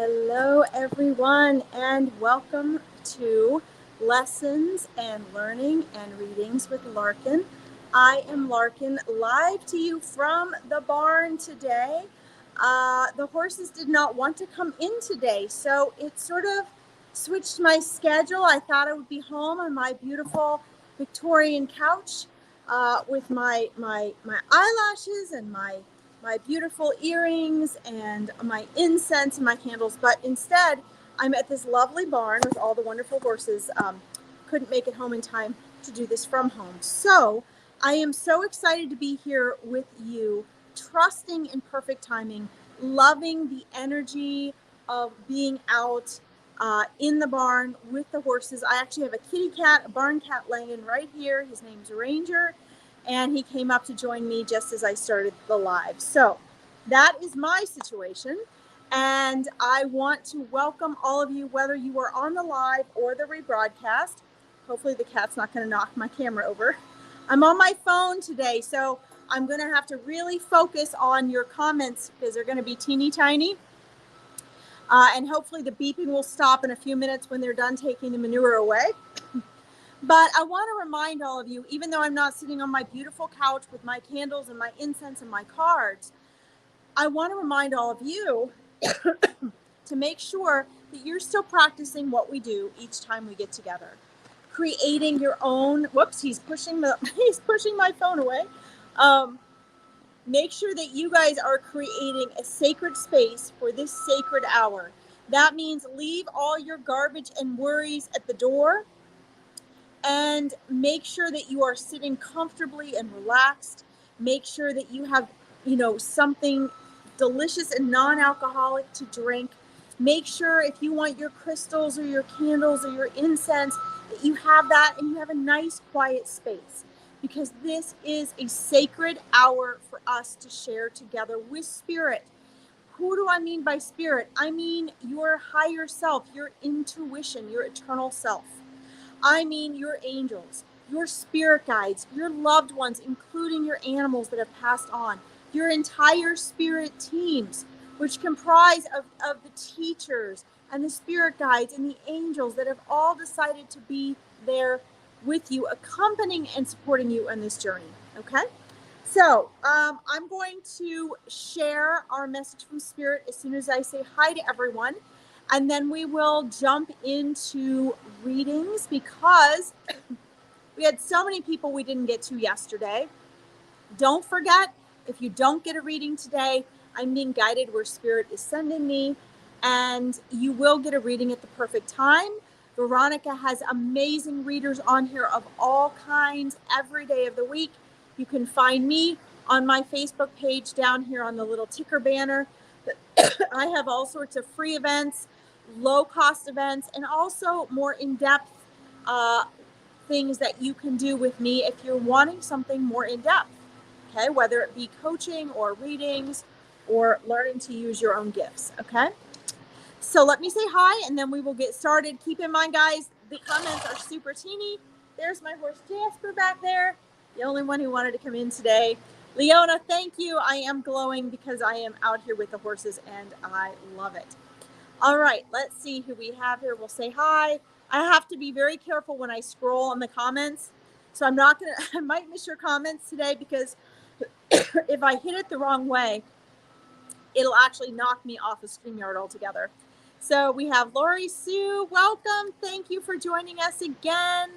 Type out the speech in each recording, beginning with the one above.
Hello, everyone, and welcome to Lessons and Learning and Readings with Larkin. I am Larkin, live to you from the barn today. The horses did not want to come in today, so it sort of switched my schedule. I thought I would be home on my beautiful Victorian couch with my eyelashes and my beautiful earrings and my incense and my candles, but instead I'm at this lovely barn with all the wonderful horses. Couldn't make it home in time to do this from home. So I am so excited to be here with you, trusting in perfect timing, loving the energy of being out in the barn with the horses. I actually have a kitty cat, a barn cat laying right here. His name's Ranger. And he came up to join me just as I started the live. So that is my situation. And I want to welcome all of you, whether you are on the live or the rebroadcast. Hopefully the cat's not going to knock my camera over. I'm on my phone today, so I'm going to have to really focus on your comments because they're going to be teeny tiny. And hopefully the beeping will stop in a few minutes when they're done taking the manure away. But I want to remind all of you, even though I'm not sitting on my beautiful couch with my candles and my incense and my cards, I want to remind all of you to make sure that you're still practicing what we do each time we get together. Creating your own, whoops, he's pushing my phone away. Make sure that you guys are creating a sacred space for this sacred hour. That means leave all your garbage and worries at the door. And make sure that you are sitting comfortably and relaxed. Make sure that you have, something delicious and non-alcoholic to drink. Make sure if you want your crystals or your candles or your incense, that you have that and you have a nice quiet space. Because this is a sacred hour for us to share together with spirit. Who do I mean by spirit? I mean your higher self, your intuition, your eternal self. I mean your angels, your spirit guides, your loved ones, including your animals that have passed on, your entire spirit teams, which comprise of the teachers and the spirit guides and the angels that have all decided to be there with you, accompanying and supporting you on this journey, okay? So I'm going to share our message from spirit as soon as I say hi to everyone. And then we will jump into readings because we had so many people we didn't get to yesterday. Don't forget, if you don't get a reading today, I'm being guided where spirit is sending me, and you will get a reading at the perfect time. Veronica has amazing readers on here of all kinds every day of the week. You can find me on my Facebook page down here on the little ticker banner. I have all sorts of free events, low-cost events, and also more in-depth things that you can do with me if you're wanting something more in-depth, okay? Whether it be coaching or readings or learning to use your own gifts, okay? So let me say hi, and then we will get started. Keep in mind, guys, the comments are super teeny. There's my horse Jasper back there, the only one who wanted to come in today. Leona, thank you. I am glowing because I am out here with the horses, and I love it. All right, let's see who we have here. We'll say hi. I have to be very careful when I scroll on the comments. So I might miss your comments today because if I hit it the wrong way, it'll actually knock me off of StreamYard altogether. So we have Lori Sue. Welcome. Thank you for joining us again.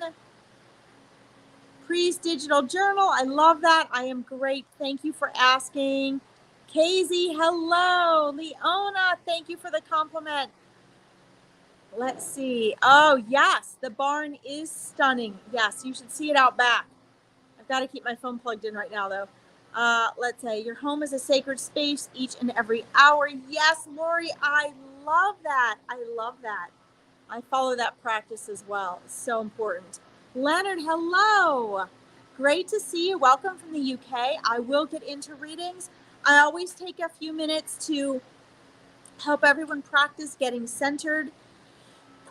Pre's Digital Journal. I love that. I am great. Thank you for asking. Casey, hello. Leona, thank you for the compliment. Let's see. Oh, yes, the barn is stunning. Yes, you should see it out back. I've got to keep my phone plugged in right now, though. Let's say your home is a sacred space each and every hour. Yes, Lori, I love that. I love that. I follow that practice as well. It's so important. Leonard, hello. Great to see you. Welcome from the UK. I will get into readings. I always take a few minutes to help everyone practice getting centered,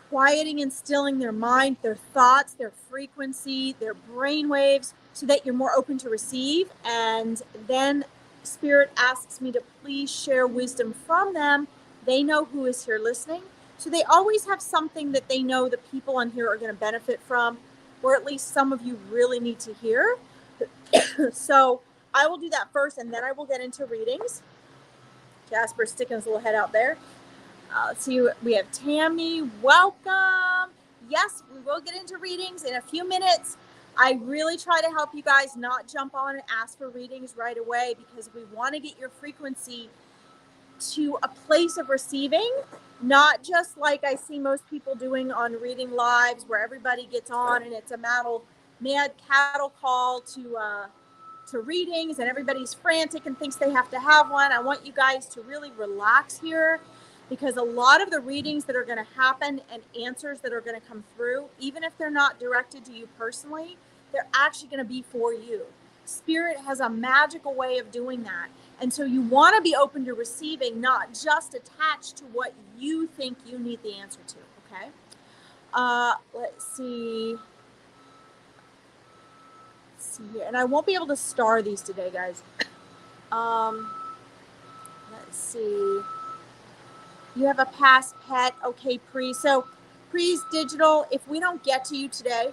quieting and stilling their mind, their thoughts, their frequency, their brain waves, so that you're more open to receive. And then Spirit asks me to please share wisdom from them They know who is here listening. So they always have something that they know that people on here are going to benefit from, or at least some of you really need to hear. So I will do that first, and then I will get into readings. Jasper's sticking his little head out there. Let's see, we have Tammy. Welcome. Yes, we will get into readings in a few minutes. I really try to help you guys not jump on and ask for readings right away, because we want to get your frequency to a place of receiving, not just like I see most people doing on reading lives, where everybody gets on and it's a mad cattle call to readings, and everybody's frantic and thinks they have to have one. I want you guys to really relax here, because a lot of the readings that are going to happen and answers that are going to come through, even if they're not directed to you personally, they're actually going to be for you. Spirit has a magical way of doing that. And so you want to be open to receiving, not just attached to what you think you need the answer to, okay? Let's see. Let's see here. And I won't be able to star these today, guys. Let's see. You have a past pet. Okay, Pre. So Pre's digital. If we don't get to you today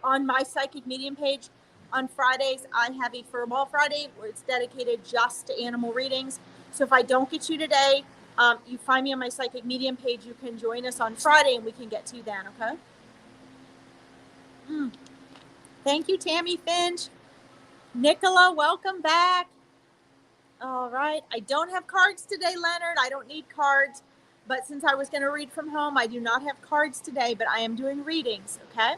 on my Psychic Medium page, on Fridays, I have a Furball Friday where it's dedicated just to animal readings. So if I don't get you today, you find me on my Psychic Medium page. You can join us on Friday and we can get to you then, okay? Thank you, Tammy Finch. Nicola, welcome back. All right. I don't have cards today, Leonard. I don't need cards. But since I was going to read from home, I do not have cards today, but I am doing readings, okay?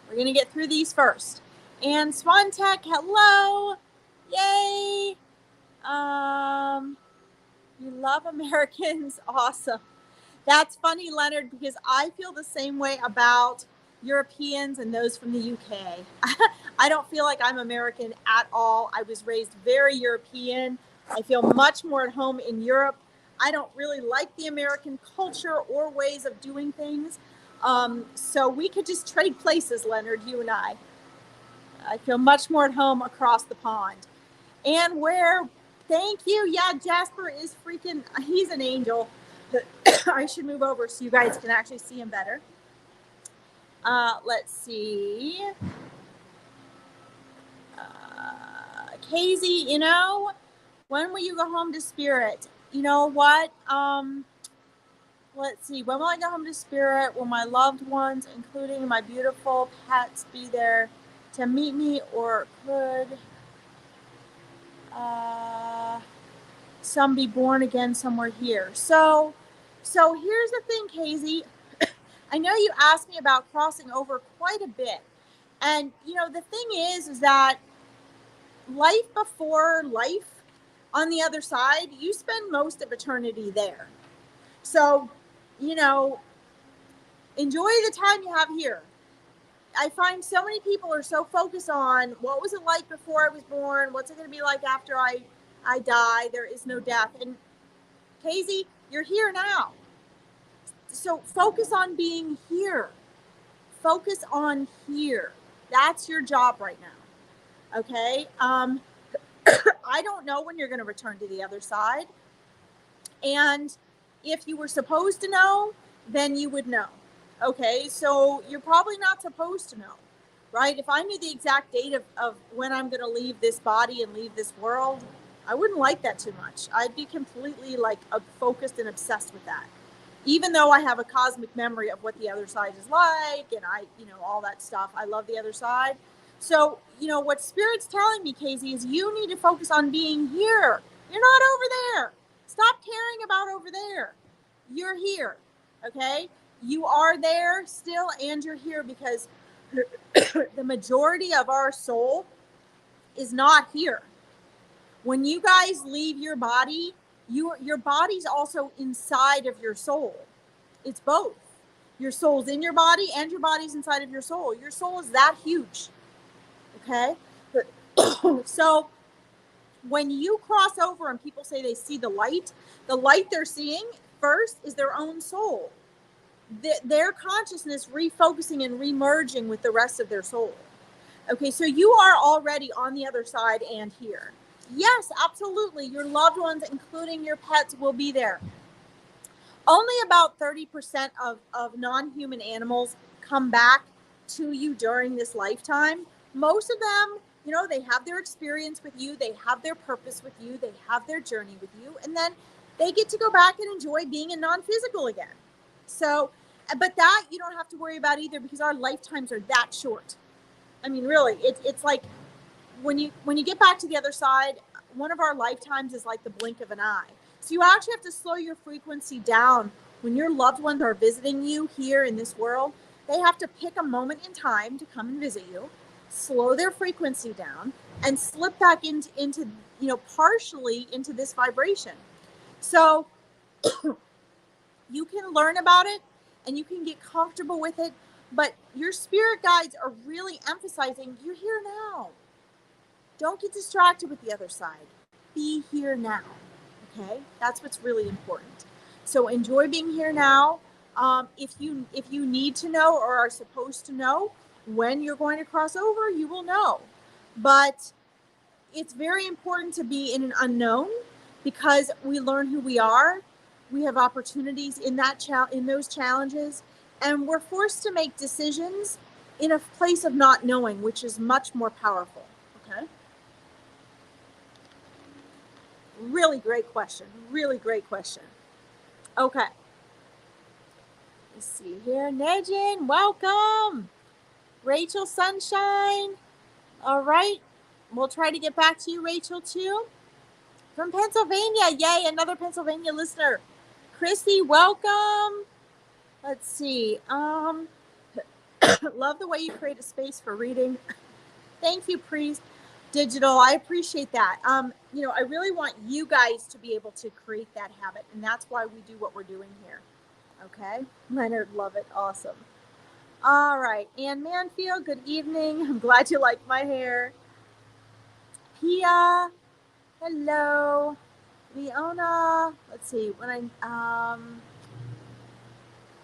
We're going to get through these first. And Swan Tech, hello. Yay. You love Americans. Awesome. That's funny, Leonard, because I feel the same way about Europeans and those from the UK. I don't feel like I'm American at all. I was raised very European. I feel much more at home in Europe. I don't really like the American culture or ways of doing things. So we could just trade places, Leonard, you and I. I feel much more at home across the pond. And where, thank you. Yeah, Jasper is freaking, he's an angel. I should move over so you guys can actually see him better. Let's see. Casey, you know, when will you go home to Spirit? You know what? Let's see. When will I go home to Spirit? Will my loved ones, including my beautiful pets, be there to meet me, or could some be born again somewhere here? So here's the thing, Casey. I know you asked me about crossing over quite a bit. And, you know, the thing is that life before life on the other side, you spend most of eternity there. So, you know, enjoy the time you have here. I find so many people are so focused on what was it like before I was born? What's it going to be like after I die? There is no death. And Casey, you're here now. So focus on being here. Focus on here. That's your job right now. Okay? I don't know when you're going to return to the other side. And if you were supposed to know, then you would know. Okay? So you're probably not supposed to know, right? If I knew the exact date of when I'm going to leave this body and leave this world, I wouldn't like that too much. I'd be completely like focused and obsessed with that. Even though I have a cosmic memory of what the other side is like, and I, you know, all that stuff. I love the other side. So, you know, what Spirit's telling me, Casey, is you need to focus on being here. You're not over there. Stop caring about over there. You're here, okay? You are there still, and you're here, because the majority of our soul is not here. When you guys leave your body, your body's also inside of your soul. It's both. Your soul's in your body and your body's inside of your soul. Your soul is that huge. Okay? So when you cross over and people say they see the light they're seeing first is their own soul. Their consciousness refocusing and remerging with the rest of their soul. Okay, so you are already on the other side and here. Yes, absolutely. Your loved ones, including your pets, will be there. Only about 30% of non-human animals come back to you during this lifetime. Most of them, you know, they have their experience with you, they have their purpose with you, they have their journey with you, and then they get to go back and enjoy being in non-physical again. So, but that you don't have to worry about either, because our lifetimes are that short. I mean, really, it's like when you get back to the other side, one of our lifetimes is like the blink of an eye. So you actually have to slow your frequency down. When your loved ones are visiting you here in this world, they have to pick a moment in time to come and visit you, slow their frequency down, and slip back into you know, partially into this vibration. So you can learn about it and you can get comfortable with it, but your spirit guides are really emphasizing you're here now. Don't get distracted with the other side. Be here now. Okay, that's what's really important. So enjoy being here now. If you need to know or are supposed to know when you're going to cross over, you will know. But it's very important to be in an unknown, because we learn who we are. We have opportunities in in those challenges, and we're forced to make decisions in a place of not knowing, which is much more powerful. Okay. Really great question. Really great question. Okay. Let's see here. Nejin, welcome. Rachel Sunshine. All right. We'll try to get back to you, Rachel, too. From Pennsylvania. Yay, another Pennsylvania listener. Chrissy, welcome. Let's see. Love the way you create a space for reading. Thank you, Priest Digital. I appreciate that. You know, I really want you guys to be able to create that habit, and that's why we do what we're doing here. Okay, Leonard, love it. Awesome. All right, Ann Manfield, good evening. I'm glad you like my hair. Pia, hello. Leona, let's see.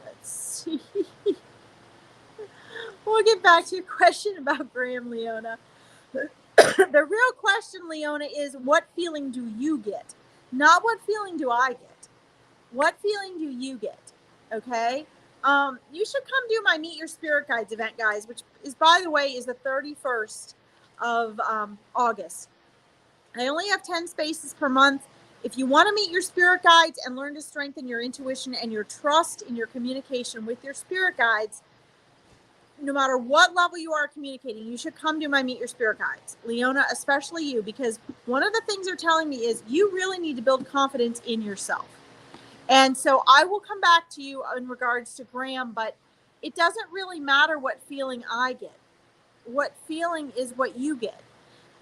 Let's see. We'll get back to your question about Graham, Leona. The real question, Leona, is what feeling do you get? Not what feeling do I get. What feeling do you get? Okay. You should come do my Meet Your Spirit Guides event, guys, which is, by the way, is the 31st of August. I only have 10 spaces per month. If you want to meet your spirit guides and learn to strengthen your intuition and your trust in your communication with your spirit guides, no matter what level you are communicating, you should come to my Meet Your Spirit Guides. Leona, especially you, because one of the things they're telling me is you really need to build confidence in yourself. And so I will come back to you in regards to Graham, but it doesn't really matter what feeling I get. What feeling is what you get.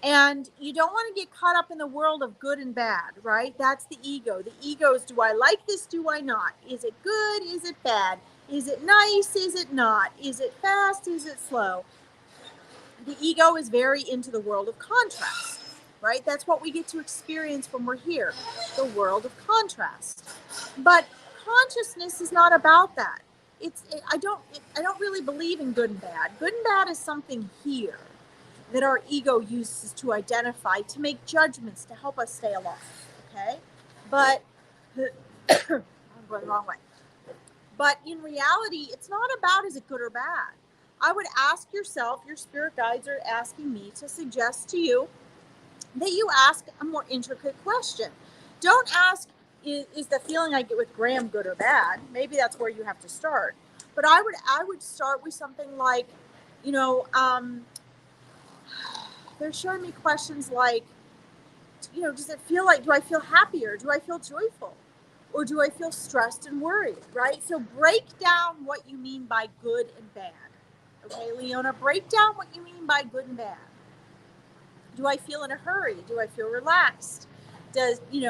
And you don't want to get caught up in the world of good and bad, right? That's the ego. The ego is, do I like this? Do I not? Is it good? Is it bad? Is it nice? Is it not? Is it fast? Is it slow? The ego is very into the world of contrast, right? That's what we get to experience when we're here, the world of contrast. But consciousness is not about that. I don't really believe in good and bad. Good and bad is something here that our ego uses to identify, to make judgments, to help us stay alive. Okay? But I'm going the wrong way. But in reality, it's not about is it good or bad. I would ask yourself, your spirit guides are asking me to suggest to you that you ask a more intricate question. Don't ask, is the feeling I get with Graham good or bad? Maybe that's where you have to start. But I would start with something like, you know, they're showing me questions like, you know, does it feel like, do I feel happier? Do I feel joyful? Or do I feel stressed and worried, right? So break down what you mean by good and bad. Okay, Leona, break down what you mean by good and bad. Do I feel in a hurry? Do I feel relaxed? Does he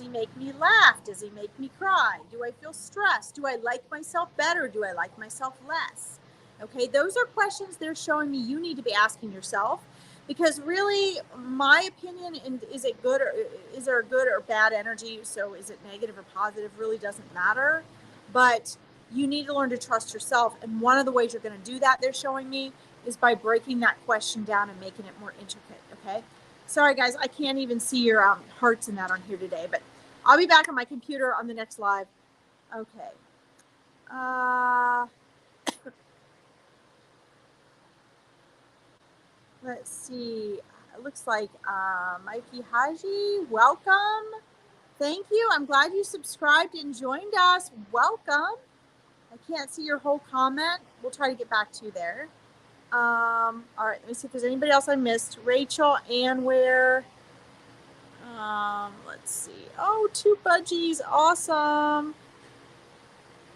make me laugh? Does he make me cry? Do I feel stressed? Do I like myself better? Do I like myself less? Okay, those are questions they're showing me you need to be asking yourself. Because really, my opinion, is it good, or is there a good or bad energy? So is it negative or positive? Really doesn't matter. But you need to learn to trust yourself. And one of the ways you're going to do that, they're showing me, is by breaking that question down and making it more intricate. Okay. Sorry, guys, I can't even see your hearts and that on here today, but I'll be back on my computer on the next live. Okay. Let's see. It looks like Mikey Haji, welcome. Thank you. I'm glad you subscribed and joined us. Welcome. I can't see your whole comment. We'll try to get back to you there. All right, let me see if there's anybody else I missed. Rachel, Anware. Let's see. Oh, 2 budgies. Awesome.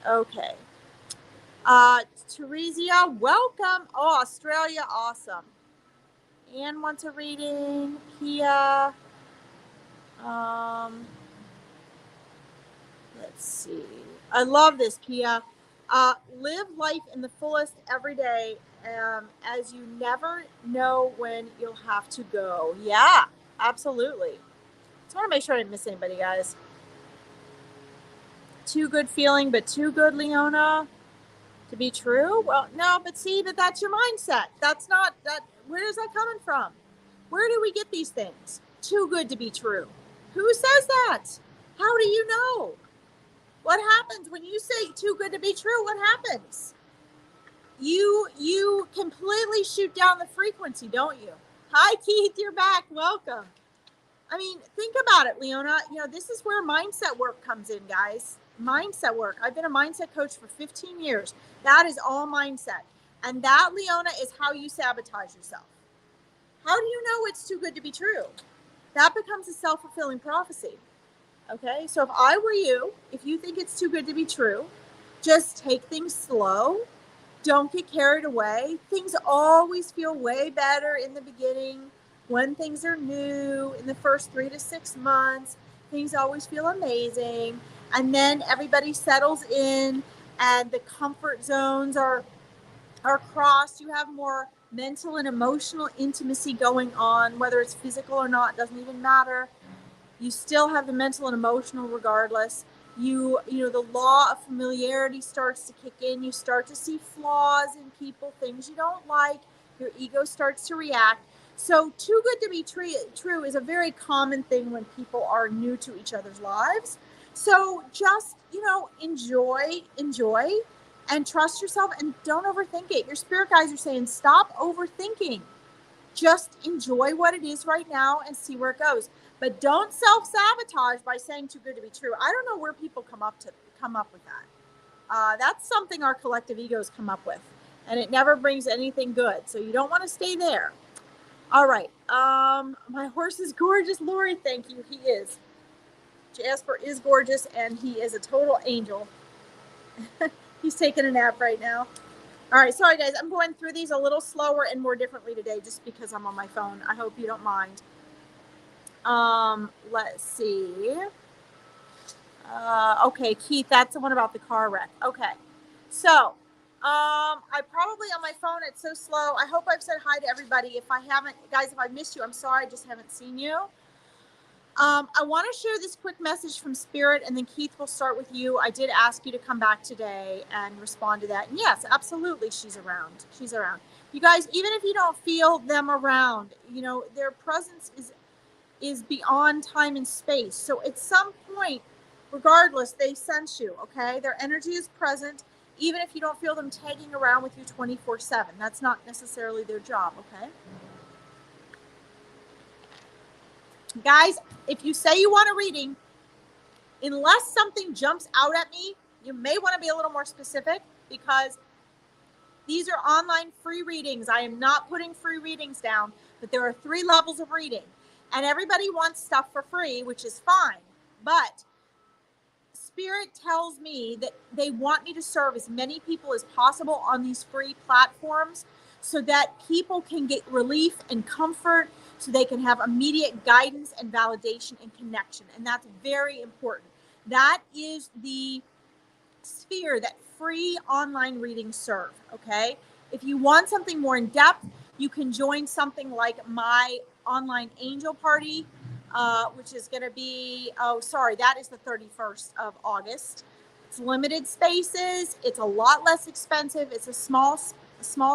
Okay. Teresia, welcome. Oh, Australia. Awesome. Anne wants a reading. Pia. Let's see. I love this, Pia. Live life in the fullest every day, as you never know when you'll have to go. Yeah, absolutely. Just want to make sure I didn't miss anybody, guys. Too good feeling, but too good, Leona, to be true? Well, no, but see, but that's your mindset. That's not that. Where is that coming from? Where do we get these things? Too good to be true. Who says that? How do you know? What happens when you say too good to be true? What happens? You completely shoot down the frequency, don't you? Hi, Keith, you're back. Welcome. I mean, think about it, Leona. You know, this is where mindset work comes in, guys. Mindset work. I've been a mindset coach for 15 years. That is all mindset. And that, Leona, is how you sabotage yourself. How do you know it's too good to be true? That becomes a self-fulfilling prophecy. Okay, so if I were you, if you think it's too good to be true, just take things slow. Don't get carried away. Things always feel way better in the beginning when things are new. In the first 3 to 6 months, things always feel amazing. And then everybody settles in and the comfort zones are crossed. You have more mental and emotional intimacy going on, whether it's physical or not, doesn't even matter. You still have the mental and emotional regardless. You know, the law of familiarity starts to kick in. You start to see flaws in people, things you don't like. Your ego starts to react. So too good to be true is a very common thing when people are new to each other's lives. So just, you know, enjoy and trust yourself and don't overthink it. Your spirit guides are saying, stop overthinking. Just enjoy what it is right now and see where it goes. But don't self-sabotage by saying too good to be true. I don't know where people come up with that. That's something our collective egos come up with, and it never brings anything good. So you don't want to stay there. All right. My horse is gorgeous, Lori. Thank you. He is. Jasper is gorgeous, and he is a total angel. He's taking a nap right now. All right, sorry guys, I'm going through these a little slower and more differently today just because I'm on my phone. I hope you don't mind. Let's see. Okay, Keith, that's the one about the car wreck. Okay, so I probably on my phone, it's so slow. I hope I've said hi to everybody. If I haven't, guys, if I missed you, I'm sorry, I just haven't seen you. I want to share this quick message from Spirit, and then Keith, will start with you. I did ask you to come back today and respond to that. And yes, absolutely, she's around. She's around. You guys, even if you don't feel them around, you know, their presence is beyond time and space. So at some point, regardless, they sense you, okay? Their energy is present, even if you don't feel them tagging around with you 24/7. That's not necessarily their job, okay? Guys, if you say you want a reading, unless something jumps out at me, you may want to be a little more specific because these are online free readings. I am not putting free readings down, but there are 3 levels of reading. And everybody wants stuff for free, which is fine. But Spirit tells me that they want me to serve as many people as possible on these free platforms so that people can get relief and comfort, so they can have immediate guidance and validation and connection. And that's very important. That is the sphere that free online readings serve, okay? If you want something more in depth, you can join something like my online angel party, which is going to be, that is the 31st of August. It's limited spaces. It's a lot less expensive. It's a small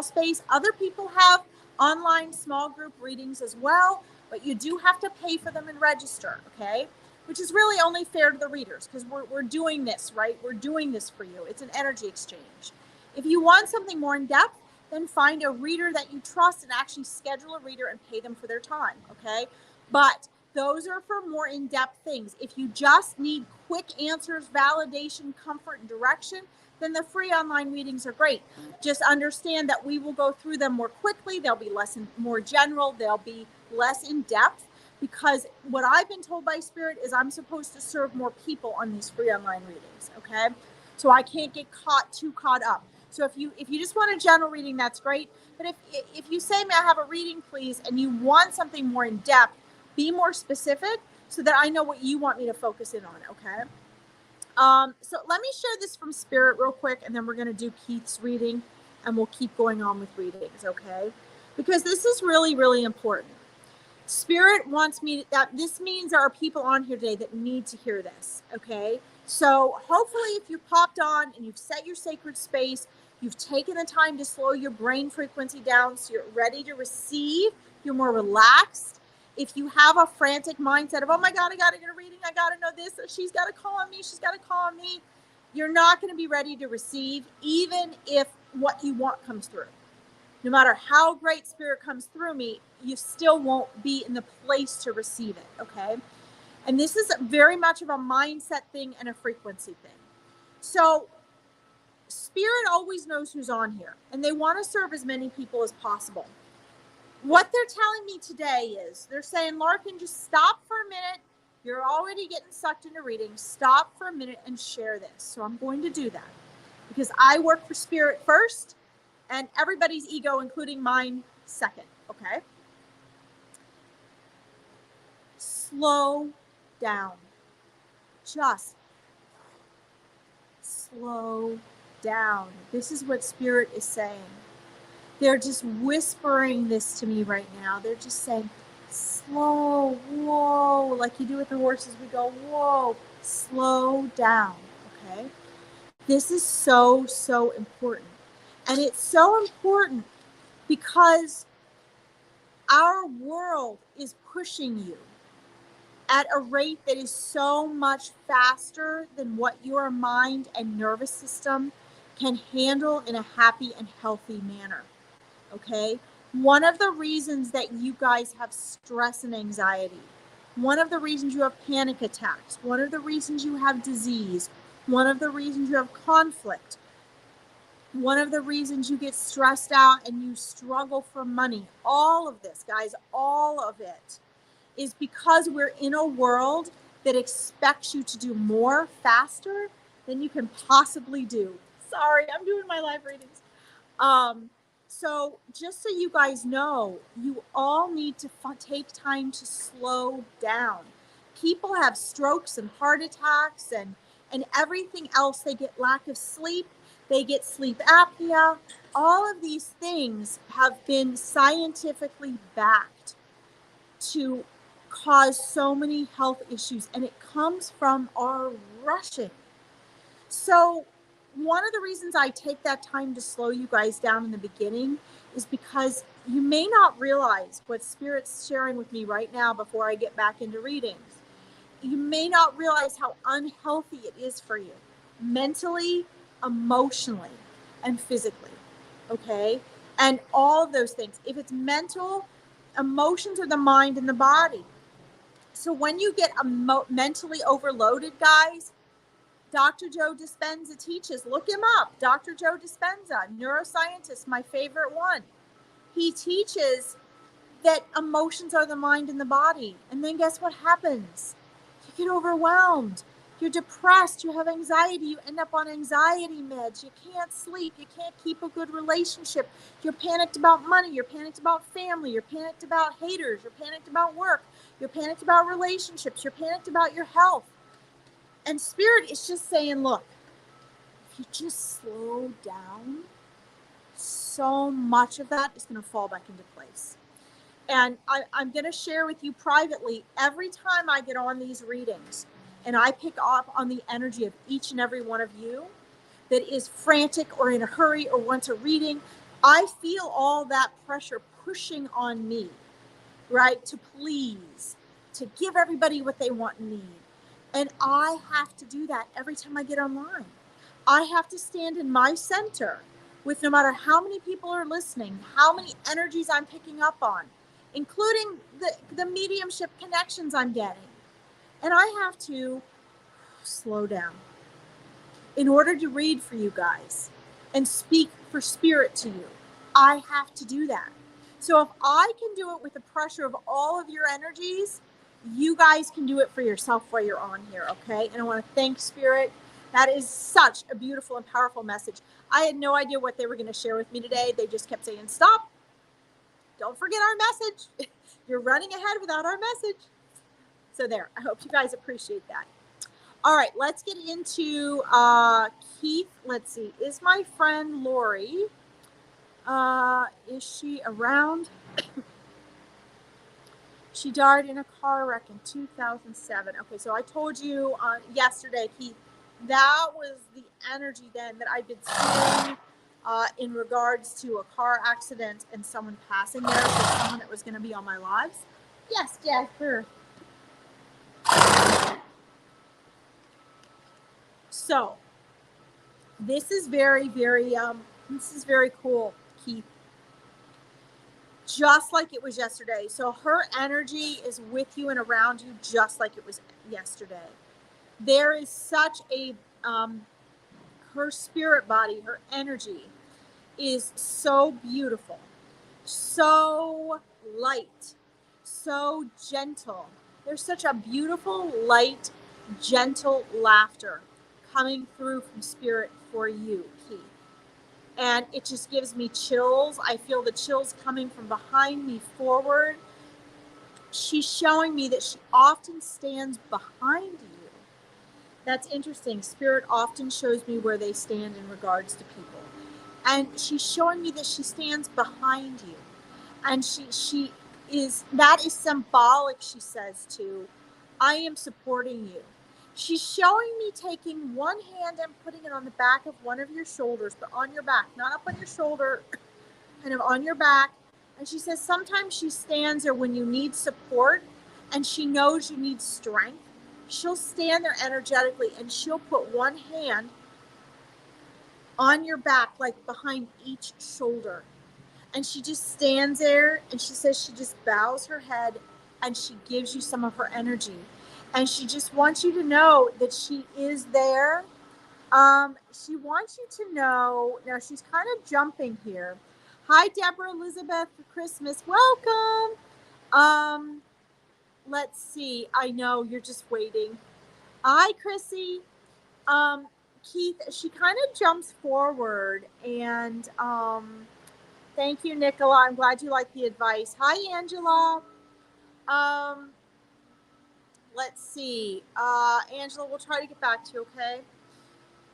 space. Other people have online small group readings as well. but you do have to pay for them and register, okay? Which is really only fair to the readers, because we're doing this, right? We're doing this for you. It's an energy exchange. If you want something more in depth, then find a reader that you trust and actually schedule a reader and pay them for their time, okay? But those are for more in-depth things. If you just need quick answers, validation, comfort, and direction, then the free online readings are great. Just understand that we will go through them more quickly. They'll be more general. They'll be less in-depth, because what I've been told by Spirit is I'm supposed to serve more people on these free online readings, okay? So I can't get too caught up. So if you just want a general reading, that's great. But if you say, may I have a reading, please, and you want something more in depth, be more specific so that I know what you want me to focus in on, okay? So let me share this from Spirit real quick, and then we're going to do Keith's reading, and we'll keep going on with readings, okay? Because this is really, really important. Spirit wants me that this means there are people on here today that need to hear this, okay? So hopefully if you popped on and you've set your sacred space, you've taken the time to slow your brain frequency down so you're ready to receive, you're more relaxed. If you have a frantic mindset of, oh my God, I got to get a reading, I got to know this, she's got to call on me, she's got to call on me, you're not going to be ready to receive, even if what you want comes through. No matter how great Spirit comes through me, you still won't be in the place to receive it, okay? And this is very much of a mindset thing and a frequency thing. So Spirit always knows who's on here, and they want to serve as many people as possible. What they're telling me today is, they're saying, Larkin, just stop for a minute. You're already getting sucked into reading. Stop for a minute and share this. So I'm going to do that, because I work for Spirit first, and everybody's ego, including mine, second, okay? Slow down. Just slow down. This is what Spirit is saying. They're just whispering this to me right now. They're just saying, slow, whoa, like you do with the horses. We go, whoa, slow down, okay? This is so, so important. And it's so important because our world is pushing you at a rate that is so much faster than what your mind and nervous system can handle in a happy and healthy manner, okay? One of the reasons that you guys have stress and anxiety, one of the reasons you have panic attacks, one of the reasons you have disease, one of the reasons you have conflict, one of the reasons you get stressed out and you struggle for money, all of this, guys, all of it is because we're in a world that expects you to do more faster than you can possibly do. Sorry, I'm doing my live readings. So just so you guys know, you all need to take time to slow down. People have strokes and heart attacks and everything else. They get lack of sleep. They get sleep apnea. All of these things have been scientifically backed to cause so many health issues, and it comes from our rushing. So one of the reasons I take that time to slow you guys down in the beginning is because you may not realize what Spirit's sharing with me right now before I get back into readings. You may not realize how unhealthy it is for you, mentally, emotionally, and physically, okay? And all of those things. If it's mental, emotions are the mind and the body. So when you get mentally overloaded, guys, Dr. Joe Dispenza teaches, look him up, Dr. Joe Dispenza, neuroscientist, my favorite one. He teaches that emotions are the mind and the body. And then guess what happens? You get overwhelmed. You're depressed. You have anxiety. You end up on anxiety meds. You can't sleep. You can't keep a good relationship. You're panicked about money. You're panicked about family. You're panicked about haters. You're panicked about work. You're panicked about relationships. You're panicked about your health. And Spirit is just saying, look, if you just slow down, so much of that is going to fall back into place. And I'm going to share with you privately, every time I get on these readings and I pick up on the energy of each and every one of you that is frantic or in a hurry or wants a reading, I feel all that pressure pushing on me. right? To please, to give everybody what they want and need. And I have to do that every time I get online. I have to stand in my center with no matter how many people are listening, how many energies I'm picking up on, including the mediumship connections I'm getting. And I have to slow down in order to read for you guys and speak for spirit to you. I have to do that. So if I can do it with the pressure of all of your energies, you guys can do it for yourself while you're on here, okay? And I want to thank Spirit. That is such a beautiful and powerful message. I had no idea what they were going to share with me today. They just kept saying, stop. Don't forget our message. You're running ahead without our message. So there, I hope you guys appreciate that. All right, let's get into Keith. Let's see. Is my friend Lori, is she around? She died in a car wreck in 2007. Okay, so I told you yesterday, Keith, that was the energy then that I've been seeing in regards to a car accident and someone passing there, so someone that was going to be on my lives. Yes, Jasper. So this is very, very, this is very cool, Keith. Just like it was yesterday. So her energy is with you and around you just like it was yesterday. There is such a, her spirit body, her energy is so beautiful, so light, so gentle. There's such a beautiful, light, gentle laughter coming through from spirit for you, Keith. And it just gives me chills. I feel the chills coming from behind me forward. She's showing me that she often stands behind you. That's interesting. Spirit often shows me where they stand in regards to people. And she's showing me that she stands behind you. And she is, that is symbolic, she says, to, I am supporting you. She's showing me taking one hand and putting it on the back of one of your shoulders, but on your back, not up on your shoulder, kind of on your back. And she says sometimes she stands there when you need support and she knows you need strength. She'll stand there energetically and she'll put one hand on your back, like behind each shoulder. And she just stands there and she says she just bows her head and she gives you some of her energy. And she just wants you to know that she is there. She wants you to know, now she's kind of jumping here. Hi, Deborah Elizabeth for Christmas. Welcome. Let's see. I know you're just waiting. Hi, Chrissy. Keith, she kind of jumps forward and, thank you, Nicola. I'm glad you like the advice. Hi, Angela. Let's see. Angela, we'll try to get back to you, okay?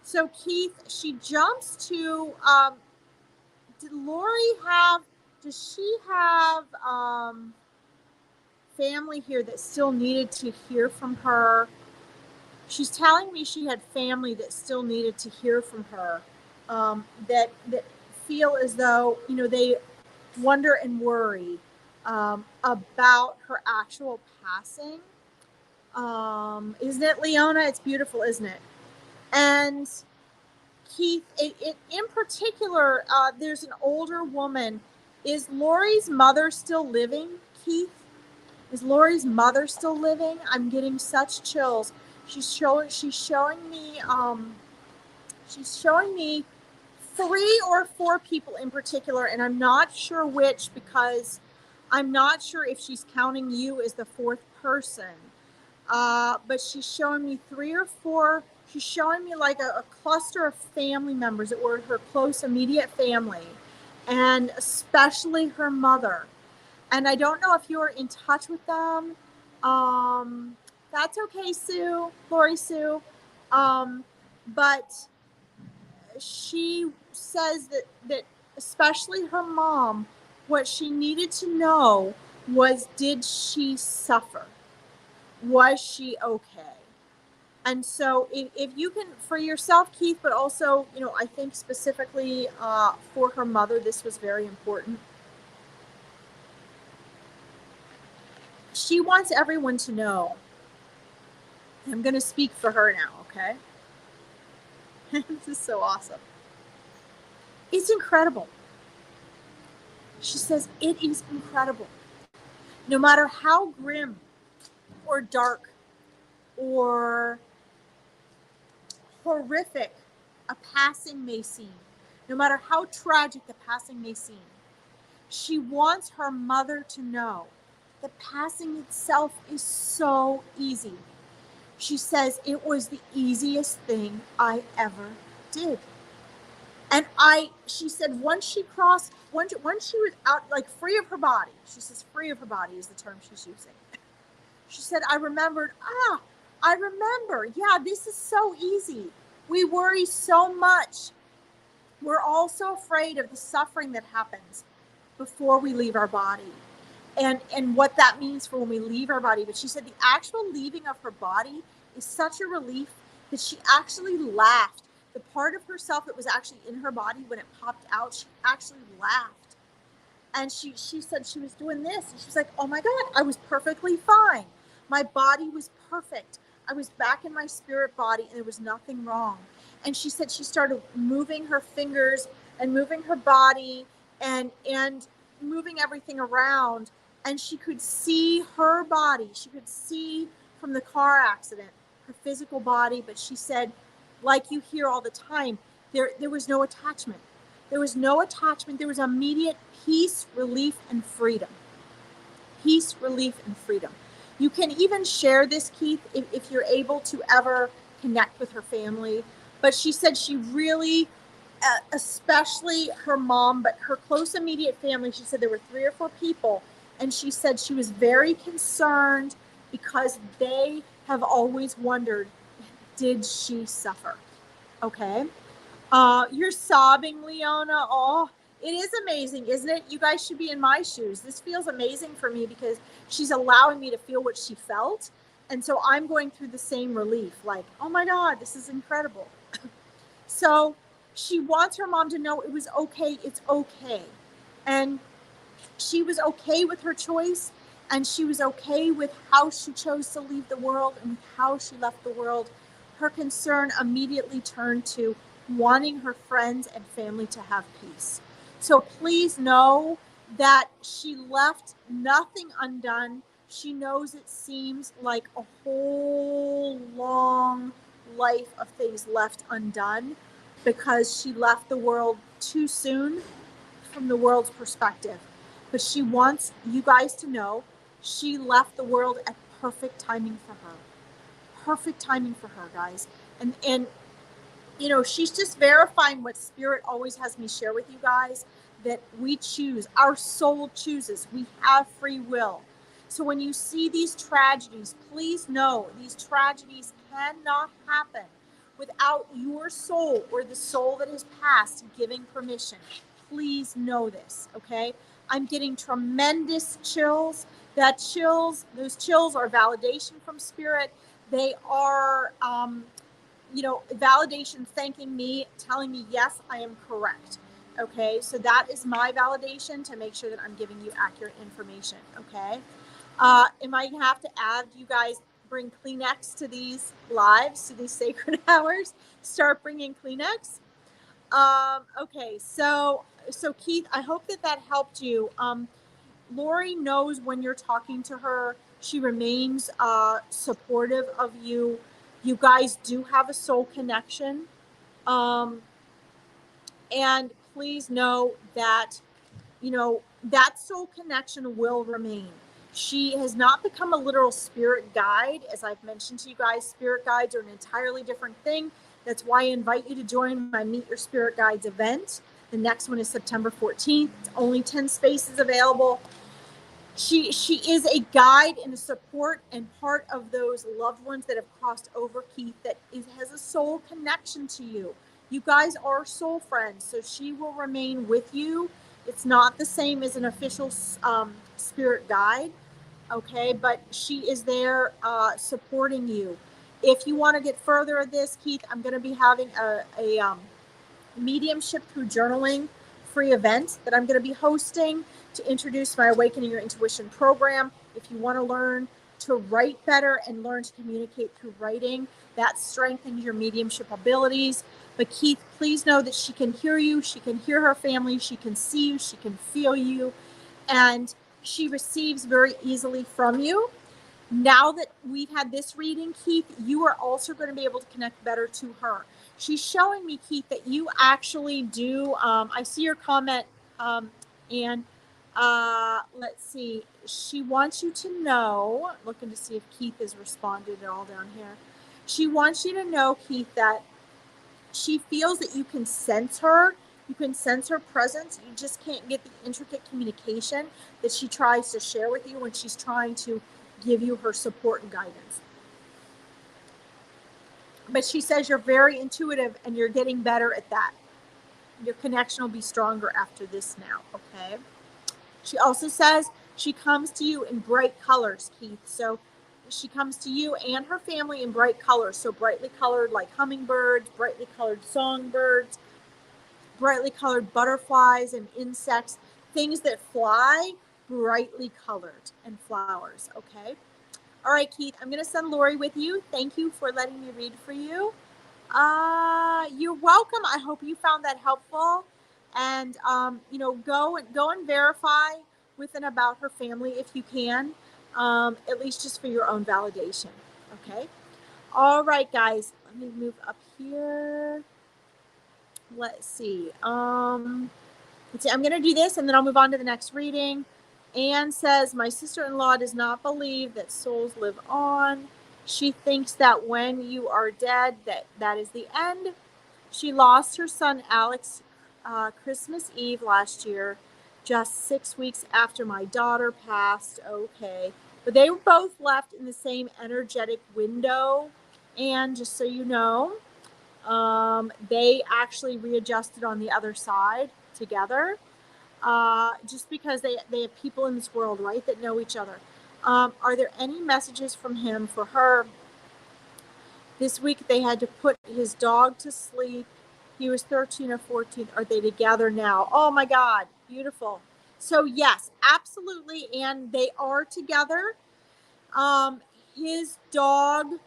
So, Keith, she jumps to, did Lori have, does she have family here that still needed to hear from her? She's telling me she had family that still needed to hear from her, that feel as though, you know, they wonder and worry about her actual passing. Isn't it, Leona? It's beautiful, isn't it? And Keith, it in particular, there's an older woman. Is Lori's mother still living, Keith? Is Lori's mother still living? I'm getting such chills. She's showing me 3 or 4 people in particular, and I'm not sure which, because I'm not sure if she's counting you as the 4th person. But she's showing me 3 or 4. She's showing me like a cluster of family members that were her close, immediate family, and especially her mother. And I don't know if you're in touch with them. That's okay, Sue, Lori Sue. But she says that especially her mom, what she needed to know was, did she suffer? Was she okay? And so if you can, for yourself, Keith, but also, you know, I think specifically for her mother, this was very important. she wants everyone to know. I'm going to speak for her now, okay? This is so awesome. It's incredible. She says, it is incredible. No matter how grim or dark or horrific a passing may seem, no matter how tragic the passing may seem, she wants her mother to know that passing itself is so easy. She says, it was the easiest thing I ever did. And she said, once she was out, like free of her body, she says, free of her body is the term she's using. She said, I remember, yeah, this is so easy. We worry so much. We're all so afraid of the suffering that happens before we leave our body and what that means for when we leave our body. But she said the actual leaving of her body is such a relief that she actually laughed. The part of herself that was actually in her body, when it popped out, she actually laughed. And she said she was doing this. And she was like, oh my God, I was perfectly fine. My body was perfect. I was back in my spirit body and there was nothing wrong. And she said she started moving her fingers and moving her body and moving everything around. And she could see her body. She could see from the car accident her physical body. But she said, like you hear all the time, there was no attachment. There was no attachment. There was immediate peace, relief, and freedom. Peace, relief, and freedom. You can even share this, Keith, if you're able to ever connect with her family. But she said she really, especially her mom, but her close immediate family, she said there were 3 or 4 people. And she said she was very concerned because they have always wondered, did she suffer? Okay. You're sobbing, Leona. Oh, it is amazing, isn't it? You guys should be in my shoes. This feels amazing for me because she's allowing me to feel what she felt. And so I'm going through the same relief, like, oh my God, this is incredible. So she wants her mom to know it was okay. It's okay. And she was okay with her choice. And she was okay with how she chose to leave the world and how she left the world. Her concern immediately turned to wanting her friends and family to have peace. So please know that she left nothing undone. She knows it seems like a whole long life of things left undone because she left the world too soon from the world's perspective. But she wants you guys to know she left the world at perfect timing for her. Perfect timing for her, guys. And you know, she's just verifying what Spirit always has me share with you guys, that we choose, our soul chooses, we have free will. So when you see these tragedies, please know these tragedies cannot happen without your soul or the soul that has passed giving permission. Please know this, okay? I'm getting tremendous chills. Those chills are validation from Spirit. They are, validation, thanking me, telling me, yes, I am correct. Okay, so that is my validation to make sure that I'm giving you accurate information. Okay, am I gonna have to add you guys bring Kleenex to these lives, to these sacred hours? Start bringing Kleenex. Okay, so Keith, I hope that helped you. Lori knows when you're talking to her, she remains supportive of you. You guys do have a soul connection. And please know that, that soul connection will remain. She has not become a literal spirit guide. As I've mentioned to you guys, spirit guides are an entirely different thing. That's why I invite you to join my Meet Your Spirit Guides event. The next one is September 14th. It's only 10 spaces available. She is a guide and a support and part of those loved ones that have crossed over, Keith, that has a soul connection to you. You guys are soul friends, so she will remain with you. It's not the same as an official spirit guide, okay? But she is there supporting you. If you want to get further of this, Keith, I'm going to be having a mediumship through journaling free event that I'm going to be hosting to introduce my Awakening Your Intuition program. If you want to learn to write better and learn to communicate through writing, that strengthens your mediumship abilities. But Keith, please know that she can hear you, she can hear her family, she can see you, she can feel you, and she receives very easily from you. Now that we've had this reading, Keith, you are also going to be able to connect better to her. She's showing me, Keith, that you actually do. I see your comment, and let's see. She wants you to know, looking to see if Keith has responded at all down here. She wants you to know, Keith, that she feels that you can sense her. You can sense her presence. You just can't get the intricate communication that she tries to share with you when she's trying to give you her support and guidance. But she says you're very intuitive and you're getting better at that. Your connection will be stronger after this now, okay? She also says she comes to you in bright colors, Keith. So she comes to you and her family in bright colors. So brightly colored like hummingbirds, brightly colored songbirds, brightly colored butterflies and insects, things that fly, brightly colored, and flowers, okay? All right, Keith, I'm going to send Lori with you. Thank you for letting me read for you. You're welcome. I hope you found that helpful. And, go and verify with and about her family if you can, at least just for your own validation. Okay. All right, guys, let me move up here. Let's see. I'm going to do this and then I'll move on to the next reading. Anne says, my sister-in-law does not believe that souls live on. She thinks that when you are dead, that is the end. She lost her son, Alex, Christmas Eve last year, just 6 weeks after my daughter passed. Okay. But they were both left in the same energetic window. And just so you know, they actually readjusted on the other side together. Just because they have people in this world, right, that know each other. Are there any messages from him for her? This week they had to put his dog to sleep. He was 13 or 14. Are they together now? Oh my God, beautiful. So yes, absolutely, and they are together. His dog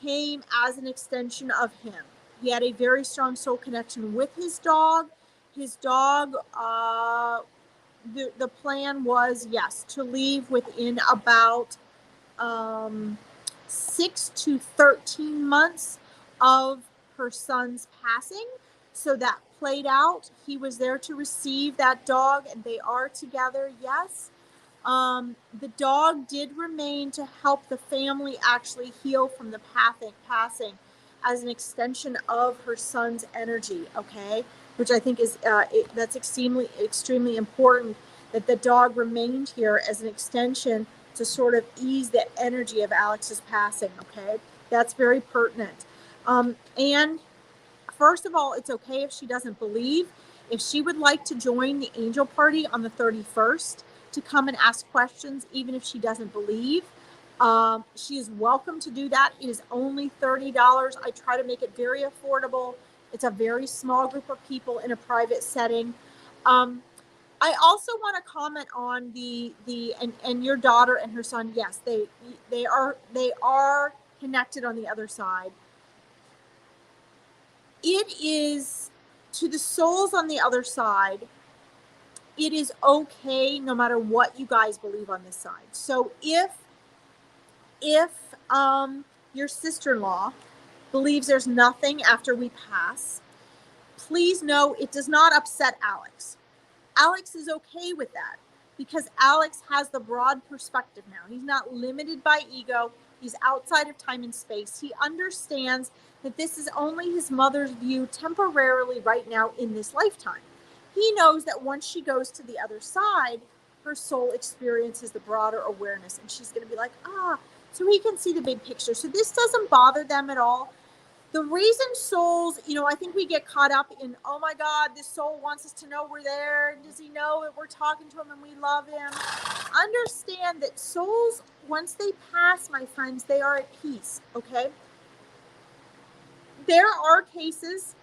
came as an extension of him. He had a very strong soul connection with his dog. His dog, the plan was, yes, to leave within about 6 to 13 months of her son's passing. So that played out. He was there to receive that dog, and they are together, yes. The dog did remain to help the family actually heal from the passing as an extension of her son's energy, okay? Which I think is, that's extremely important, that the dog remained here as an extension to sort of ease the energy of Alex's passing, okay? That's very pertinent. And first of all, it's okay if she doesn't believe. If she would like to join the angel party on the 31st to come and ask questions, even if she doesn't believe, she is welcome to do that. It is only $30. I try to make it very affordable. It's a very small group of people in a private setting. I also want to comment on and your daughter and her son. Yes, they are connected on the other side. It is, to the souls on the other side, it is okay no matter what you guys believe on this side. So if your sister-in-law believes there's nothing after we pass, please know it does not upset Alex. Alex is okay with that because Alex has the broad perspective now. He's not limited by ego. He's outside of time and space. He understands that this is only his mother's view temporarily right now in this lifetime. He knows that once she goes to the other side, her soul experiences the broader awareness, and she's going to be like, so he can see the big picture. So this doesn't bother them at all. The reason souls, I think we get caught up in, oh my God, this soul wants us to know we're there. Does he know that we're talking to him and we love him? Understand that souls, once they pass, my friends, they are at peace, okay? There are cases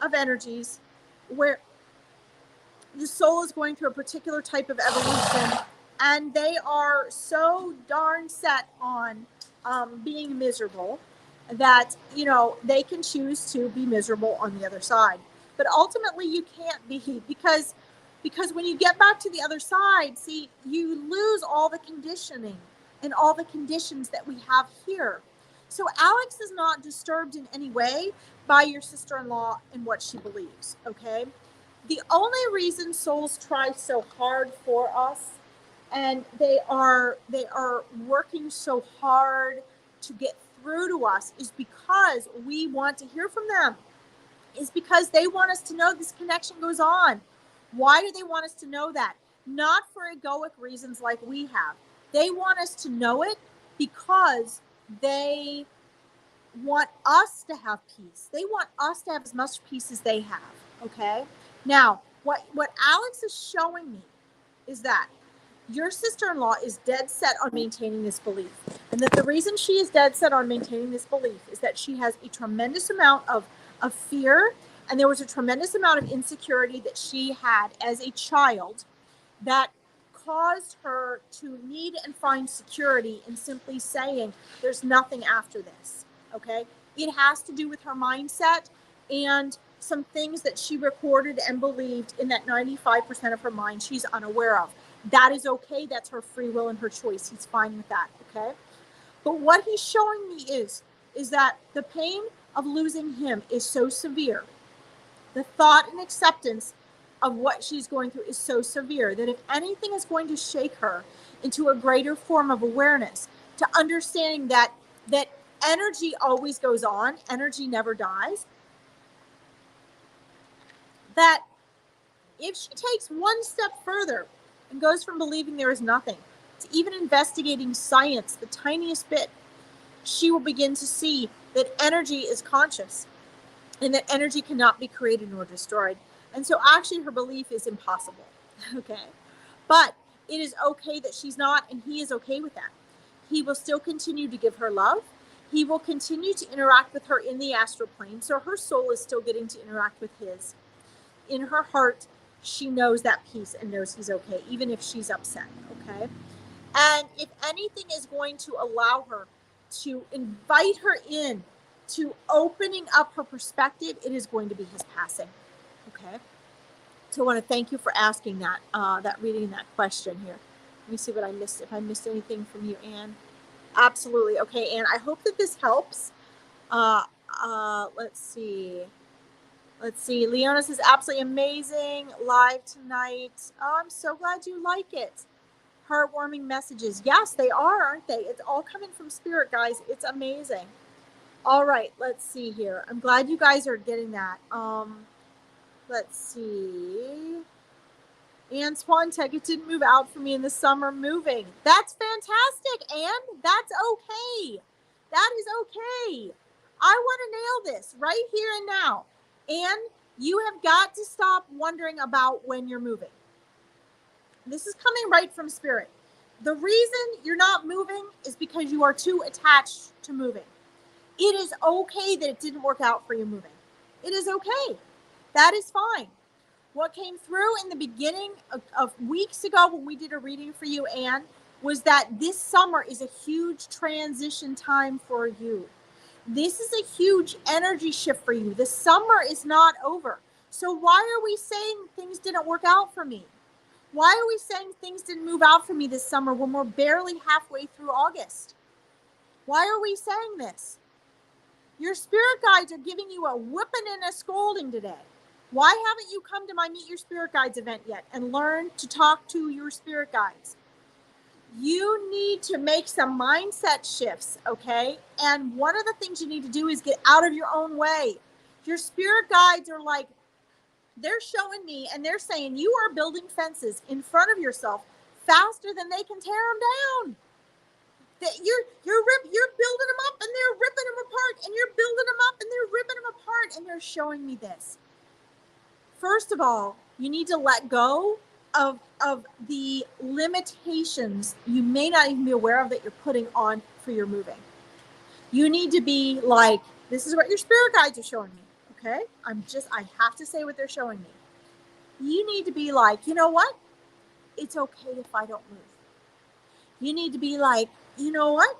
of energies where the soul is going through a particular type of evolution And they are so darn set on being miserable that, they can choose to be miserable on the other side. But ultimately, you can't be, because when you get back to the other side, see, you lose all the conditioning and all the conditions that we have here. So Alex is not disturbed in any way by your sister-in-law and what she believes, okay? The only reason souls try so hard for us, and they are working so hard to get through to us, is because we want to hear from them, is because they want us to know this connection goes on. Why do they want us to know that? Not for egoic reasons like we have. They want us to know it because they want us to have peace. They want us to have as much peace as they have. Okay. Now, what Alex is showing me is that your sister-in-law is dead set on maintaining this belief. And that the reason she is dead set on maintaining this belief is that she has a tremendous amount of fear. And there was a tremendous amount of insecurity that she had as a child that caused her to need and find security in simply saying, there's nothing after this. Okay. It has to do with her mindset and some things that she recorded and believed in that 95% of her mind she's unaware of. That is okay. That's her free will and her choice. He's fine with that. Okay. But what he's showing me is that the pain of losing him is so severe. The thought and acceptance of what she's going through is so severe that if anything is going to shake her into a greater form of awareness, to understanding that energy always goes on, energy never dies, that if she takes one step further and goes from believing there is nothing to even investigating science the tiniest bit, she will begin to see that energy is conscious and that energy cannot be created nor destroyed. And so actually her belief is impossible. Okay. But it is okay that she's not, and he is okay with that. He will still continue to give her love. He will continue to interact with her in the astral plane. So her soul is still getting to interact with his. In her heart, she knows that peace and knows he's okay, even if she's upset. Okay. And if anything is going to allow her to invite her in to opening up her perspective, it is going to be his passing. Okay. So I want to thank you for asking that, reading that question here. Let me see what I missed. If I missed anything from you, Anne. Absolutely. Okay, Anne, I hope that this helps. Let's see. Leona says, absolutely amazing live tonight. Oh, I'm so glad you like it. Heartwarming messages. Yes, they are, aren't they? It's all coming from spirit, guys. It's amazing. All right, let's see here. I'm glad you guys are getting that. Let's see. Antoine Tech, it didn't move out for me in the summer moving. That's fantastic, Anne. That's okay. That is okay. I want to nail this right here and now. Anne, you have got to stop wondering about when you're moving. This is coming right from spirit. The reason you're not moving is because you are too attached to moving. It is okay that it didn't work out for you moving. It is okay. That is fine. What came through in the beginning of weeks ago when we did a reading for you, Anne, was that this summer is a huge transition time for you. This is a huge energy shift for you. The summer is not over. So why are we saying things didn't work out for me? Why are we saying things didn't move out for me this summer when we're barely halfway through August? Why are we saying this? Your spirit guides are giving you a whipping and a scolding today. Why haven't you come to my Meet Your Spirit Guides event yet and learn to talk to your spirit guides? You need to make some mindset shifts, okay? And one of the things you need to do is get out of your own way. Your spirit guides are like, they're showing me and they're saying you are building fences in front of yourself faster than they can tear them down. That you're building them up and they're ripping them apart, and you're building them up and they're ripping them apart, and they're showing me this. First of all, you need to let go of the limitations you may not even be aware of that you're putting on for your moving. You need to be like, this is what your spirit guides are showing me. Okay? I have to say what they're showing me. You need to be like, you know what? It's okay if I don't move. You need to be like, you know what?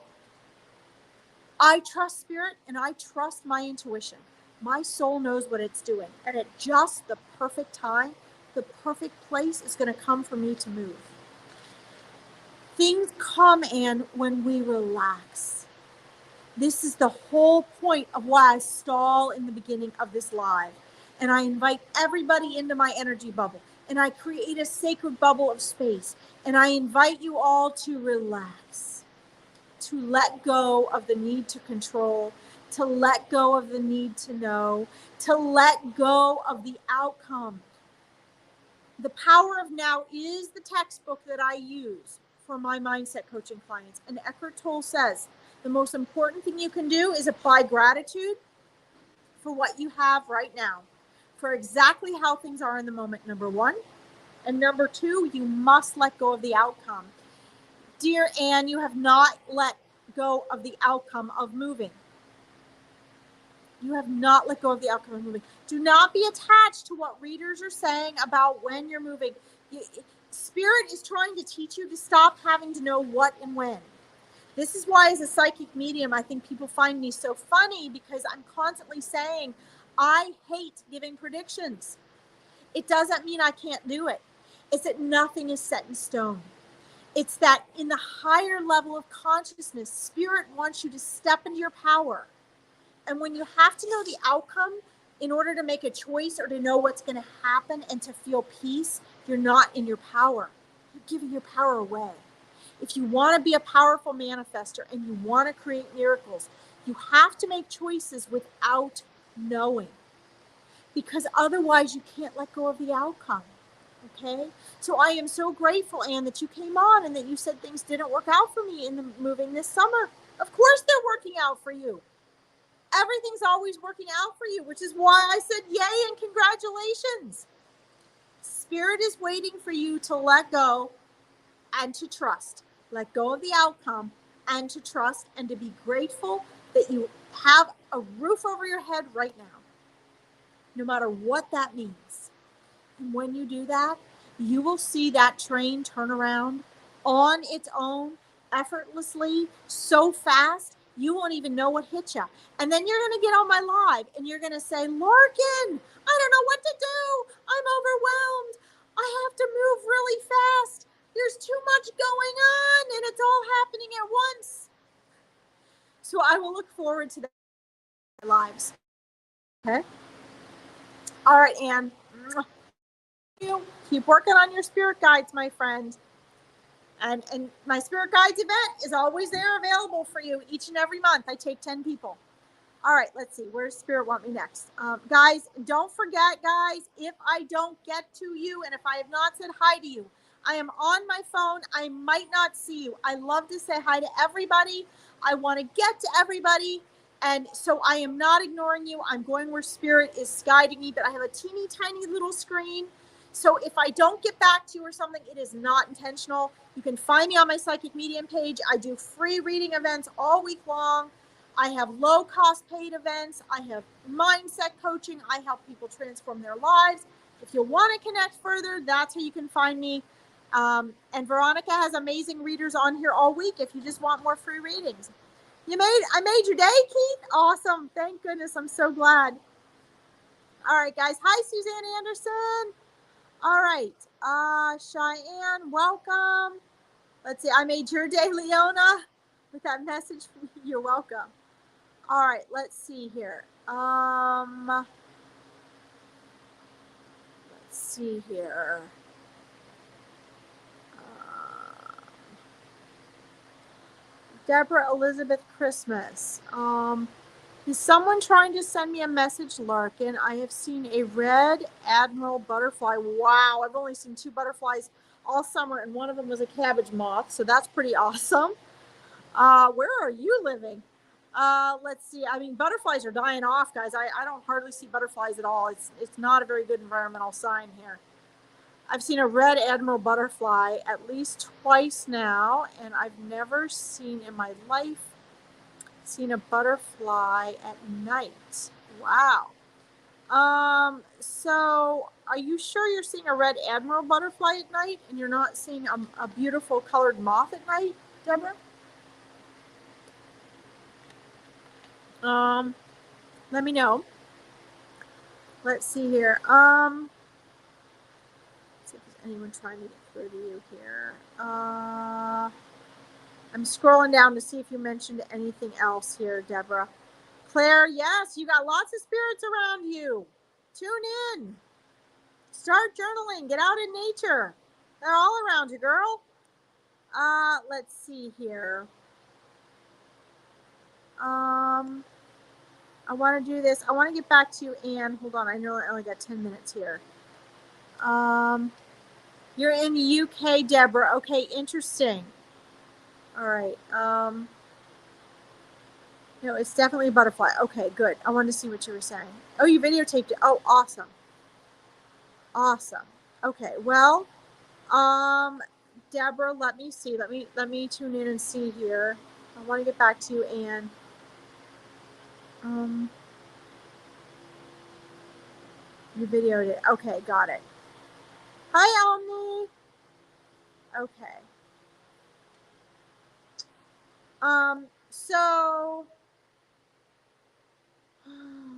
I trust spirit and I trust my intuition. My soul knows what it's doing. And at just the perfect time, the perfect place is going to come for me to move. Things come in when we relax. This is the whole point of why I stall in the beginning of this live. And I invite everybody into my energy bubble. And I create a sacred bubble of space. And I invite you all to relax, to let go of the need to control, to let go of the need to know, to let go of the outcome. The Power of Now is the textbook that I use for my mindset coaching clients. And Eckhart Tolle says the most important thing you can do is apply gratitude for what you have right now, for exactly how things are in the moment, number one. And number two, you must let go of the outcome. Dear Anne, you have not let go of the outcome of moving. You have not let go of the outcome of moving. Do not be attached to what readers are saying about when you're moving. Spirit is trying to teach you to stop having to know what and when. This is why, as a psychic medium, I think people find me so funny, because I'm constantly saying, I hate giving predictions. It doesn't mean I can't do it. It's that nothing is set in stone. It's that in the higher level of consciousness, spirit wants you to step into your power. And when you have to know the outcome in order to make a choice or to know what's going to happen and to feel peace, you're not in your power. You're giving your power away. If you want to be a powerful manifester and you want to create miracles, you have to make choices without knowing, because otherwise you can't let go of the outcome. Okay? So I am so grateful, Anne, that you came on and that you said things didn't work out for me in the moving this summer. Of course they're working out for you. Everything's always working out for you, which is why I said yay and congratulations. Spirit is waiting for you to let go and to trust. Let go of the outcome and to trust, and to be grateful that you have a roof over your head right now, no matter what that means. And when you do that, you will see that train turn around on its own, effortlessly, so fast, you won't even know what hit you. And then you're going to get on my live and you're going to say, Larkin, I don't know what to do. I'm overwhelmed. I have to move really fast. There's too much going on and it's all happening at once. So I will look forward to that lives. Okay. All right, Anne. You keep working on your spirit guides, my friend. And my spirit guides event is always there, available for you each and every month. I take 10 people. All right, let's see. Where's spirit want me next? Guys, don't forget, guys, if I don't get to you and if I have not said hi to you, I am on my phone. I might not see you. I love to say hi to everybody. I want to get to everybody. And so I am not ignoring you. I'm going where spirit is guiding me, but I have a teeny tiny little screen. So if I don't get back to you or something, it is not intentional. You can find me on my Psychic Medium page. I do free reading events all week long. I have low cost paid events. I have mindset coaching. I help people transform their lives. If you want to connect further, that's how you can find me. And Veronica has amazing readers on here all week if you just want more free readings. I made your day, Keith. Awesome. Thank goodness. I'm so glad. All right, guys. Hi, Suzanne Anderson. All right. Cheyenne, welcome. Let's see. I made your day, Leona, with that message. You're welcome. All right. Let's see here. Let's see here. Deborah Elizabeth Christmas. Is someone trying to send me a message, Larkin? I have seen a red admiral butterfly. Wow, I've only seen 2 butterflies all summer, and one of them was a cabbage moth, so that's pretty awesome. Where are you living? Let's see. I mean, butterflies are dying off, guys. I don't hardly see butterflies at all. It's not a very good environmental sign here. I've seen a red admiral butterfly at least twice now, and I've never seen in my life seen a butterfly at night. Wow. So are you sure you're seeing a red admiral butterfly at night and you're not seeing a beautiful colored moth at night? Deborah? Let me know. Let's see here. Let's see if there's anyone trying to get through to you here. I'm scrolling down to see if you mentioned anything else here, Deborah. Claire, yes, you got lots of spirits around you. Tune in. Start journaling. Get out in nature. They're all around you, girl. Let's see here. I want to do this. I want to get back to you, Anne. Hold on. I know I only got 10 minutes here. You're in the UK, Deborah. Okay, interesting. All right. No, it's definitely a butterfly. Okay, good. I wanted to see what you were saying. Oh, you videotaped it. Oh, awesome. Awesome. Okay, well, Deborah, let me see. Let me tune in and see here. I want to get back to you, Anne. You videoed it. Okay, got it. Hi, Omni. Okay. So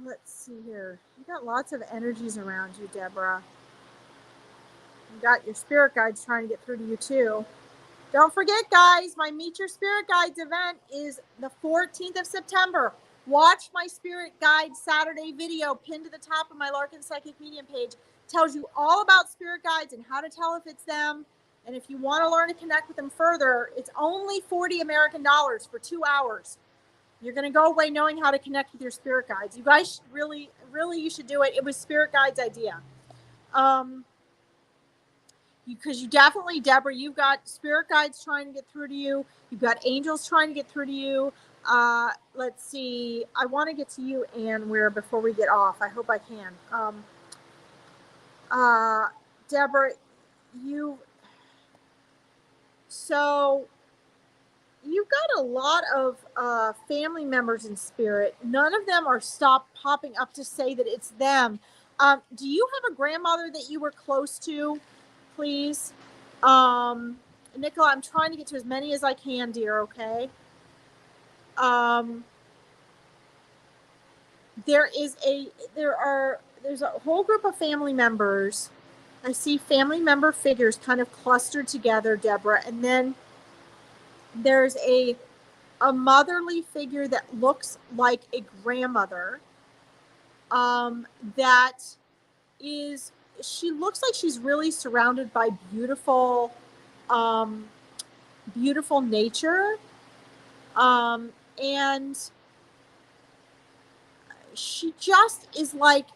let's see here. You got lots of energies around you, Deborah. You got your spirit guides trying to get through to you too. Don't forget, guys, my Meet Your Spirit Guides event is the 14th of September. Watch my Spirit Guide Saturday video pinned to the top of my Larkin Psychic Medium page. Tells you all about spirit guides and how to tell if it's them. And if you want to learn to connect with them further, it's only $40 American for 2 hours. You're going to go away knowing how to connect with your spirit guides. You guys really, you should do it. It was Spirit Guide's idea. Because you definitely, Deborah, you've got spirit guides trying to get through to you. You've got angels trying to get through to you. Let's see. I want to get to you, Anne, before we get off. I hope I can. Deborah, you've got a lot of family members in spirit. None of them are popping up to say that it's them. Do you have a grandmother that you were close to? Please. Nicola, I'm trying to get to as many as I can, dear, okay? There's a whole group of family members. I see family member figures kind of clustered together, Deborah, and then there's a motherly figure that looks like a grandmother. She looks like she's really surrounded by beautiful nature. And she just is like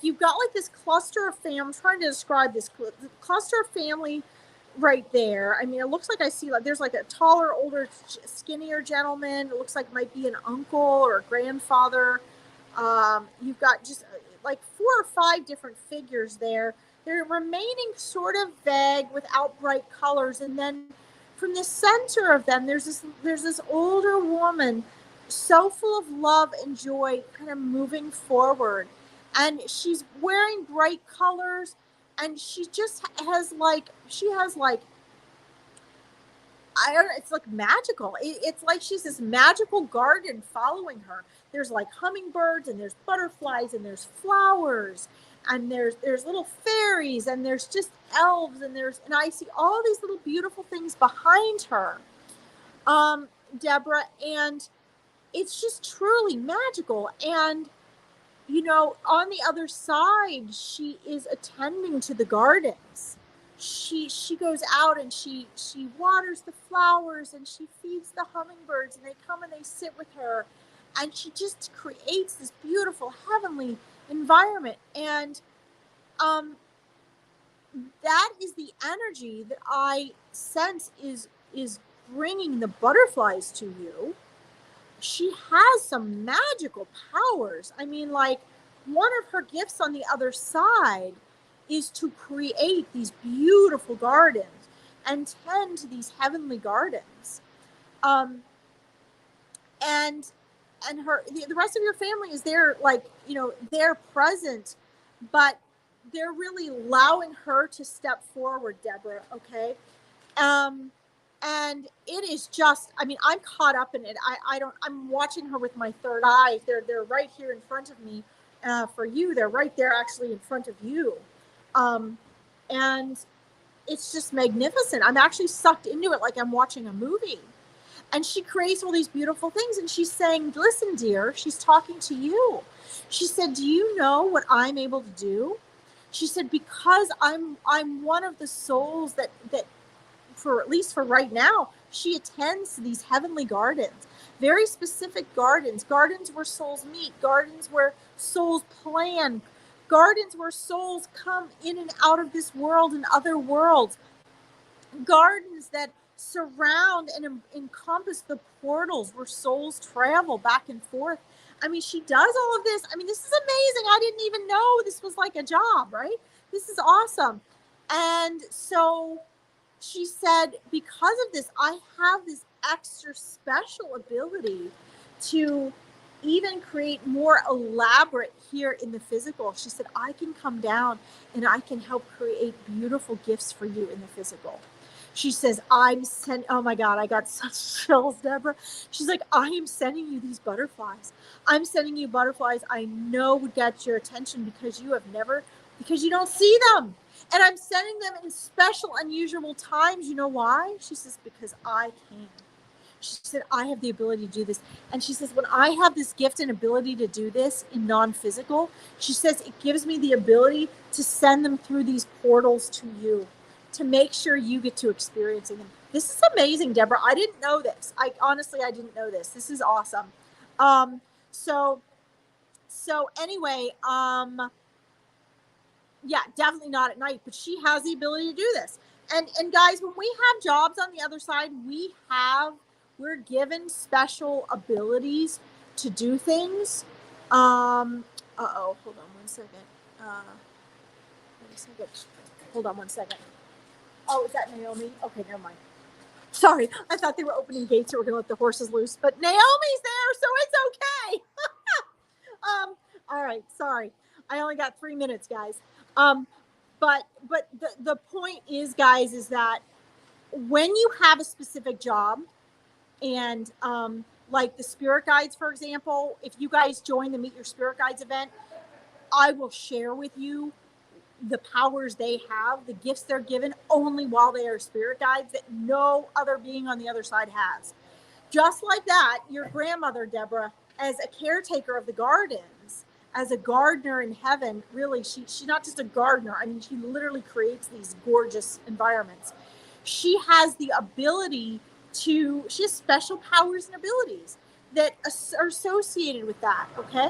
you've got like this cluster of family. I'm trying to describe this cluster of family right there. I mean, it looks like I see there's like a taller, older, skinnier gentleman. It looks like it might be an uncle or a grandfather. You've got just like 4 or 5 different figures there. They're remaining sort of vague without bright colors. And then from the center of them, there's this older woman, so full of love and joy, kind of moving forward. And she's wearing bright colors, and she just has I don't know, it's like magical. It's like she's this magical garden following her. There's like hummingbirds, and there's butterflies, and there's flowers, and there's little fairies, and there's just elves, and I see all these little beautiful things behind her, Deborah, and it's just truly magical. And on the other side, she is attending to the gardens. She goes out and she waters the flowers, and she feeds the hummingbirds, and they come and they sit with her, and she just creates this beautiful heavenly environment. And that is the energy that I sense is bringing the butterflies to you. She has some magical powers. I mean, like, one of her gifts on the other side is to create these beautiful gardens and tend to these heavenly gardens. And the rest of your family is there, like, they're present, but they're really allowing her to step forward, Deborah. Okay. And it is just, I mean, I'm caught up in it. I'm watching her with my third eye. They're right here in front of me. For you, they're right there actually in front of you. And it's just magnificent. I'm actually sucked into it like I'm watching a movie. And she creates all these beautiful things. And she's saying, listen, dear, she's talking to you. She said, do you know what I'm able to do? She said, because I'm one of the souls that for at least for right now, she attends to these heavenly gardens, very specific gardens where souls meet, gardens where souls plan, gardens where souls come in and out of this world and other worlds, gardens that surround and encompass the portals where souls travel back and forth. I mean, she does all of this. I mean, this is amazing. I didn't even know this was like a job, right? This is awesome. And so she said, because of this, I have this extra special ability to even create more elaborate here in the physical. She said, I can come down and I can help create beautiful gifts for you in the physical. She says, oh my God, I got such chills, Deborah. She's like, I am sending you these butterflies. I'm sending you butterflies I know would get your attention because you don't see them. And I'm sending them in special, unusual times. You know why? She says, because I can. She said, I have the ability to do this. And she says, when I have this gift and ability to do this in non-physical, she says, it gives me the ability to send them through these portals to you, to make sure you get to experiencing them. This is amazing, Deborah. I didn't know this. I didn't know this. This is awesome. So anyway, yeah, definitely not at night, but she has the ability to do this. And guys, when we have jobs on the other side, we're given special abilities to do things. Hold on one second. Hold on one second. Oh, is that Naomi? Okay, never mind. Sorry, I thought they were opening gates or we're gonna let the horses loose, but Naomi's there, so it's okay. All right, sorry. I only got 3 minutes, guys. But the point is, guys, is that when you have a specific job, and like the spirit guides, for example, if you guys join the Meet Your Spirit Guides event, I will share with you the powers they have, the gifts they're given only while they are spirit guides that no other being on the other side has. Just like that, your grandmother, Deborah, as a caretaker of the gardens, as a gardener in heaven, really, she's not just a gardener. I mean, she literally creates these gorgeous environments. She has the ability she has special powers and abilities that are associated with that, okay?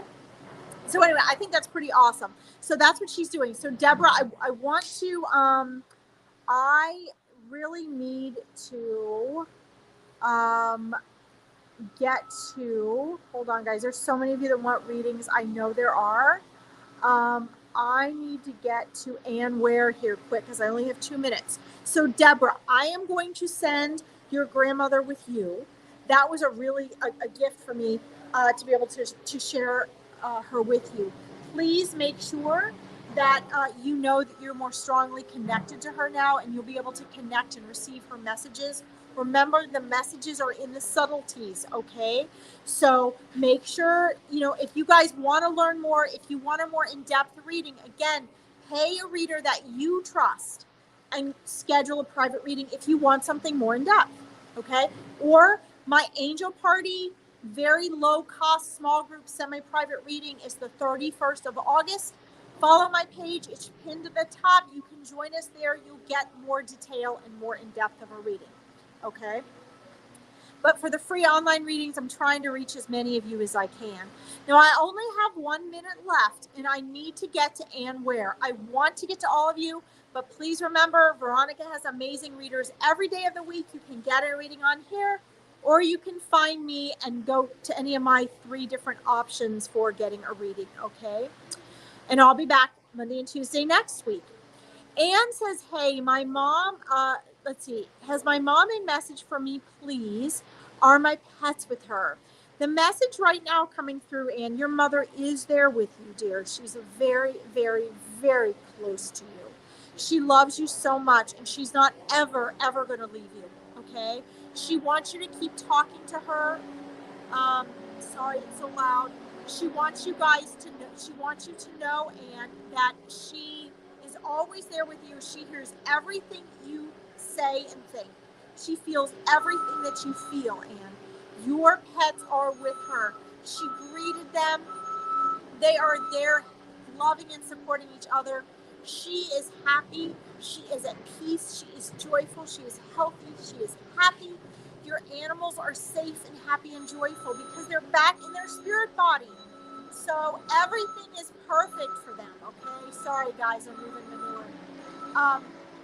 So anyway, I think that's pretty awesome. So that's what she's doing. So Deborah, I want to, I really need to get to, hold on guys, there's so many of you that want readings. I know there are. I need to get to Ann Ware here quick because I only have 2 minutes. So Deborah, I am going to send your grandmother with you. That was a really a gift for me to be able to share her with you. Please make sure that you know that you're more strongly connected to her now, and you'll be able to connect and receive her messages. Remember, the messages are in the subtleties, okay? So make sure, if you guys want to learn more, if you want a more in-depth reading, again, pay a reader that you trust and schedule a private reading if you want something more in-depth, okay? Or my angel party, very low cost, small group, semi-private reading is the 31st of August. Follow my page. It's pinned to the top. You can join us there. You'll get more detail and more in-depth of a reading. Okay? But for the free online readings, I'm trying to reach as many of you as I can. Now, I only have 1 minute left, and I need to get to Ann Ware. I want to get to all of you, but please remember, Veronica has amazing readers every day of the week. You can get a reading on here, or you can find me and go to any of my 3 different options for getting a reading, okay? And I'll be back Monday and Tuesday next week. Anne says, hey, my mom, has my mom a message for me, please? Are my pets with her? The message right now coming through, Anne, your mother is there with you, dear. She's very, very, very close to you. She loves you so much, and she's not ever, ever going to leave you, okay? She wants you to keep talking to her. Sorry, it's so loud. She wants you guys to know, she wants you to know, Anne, that she is always there with you. She hears everything you say and think. She feels everything that you feel, Anne. Your pets are with her. She greeted them. They are there loving and supporting each other. She is happy. She is at peace. She is joyful. She is healthy. She is happy. Your animals are safe and happy and joyful because they're back in their spirit body. So everything is perfect for them, okay? Sorry, guys, I'm moving manure.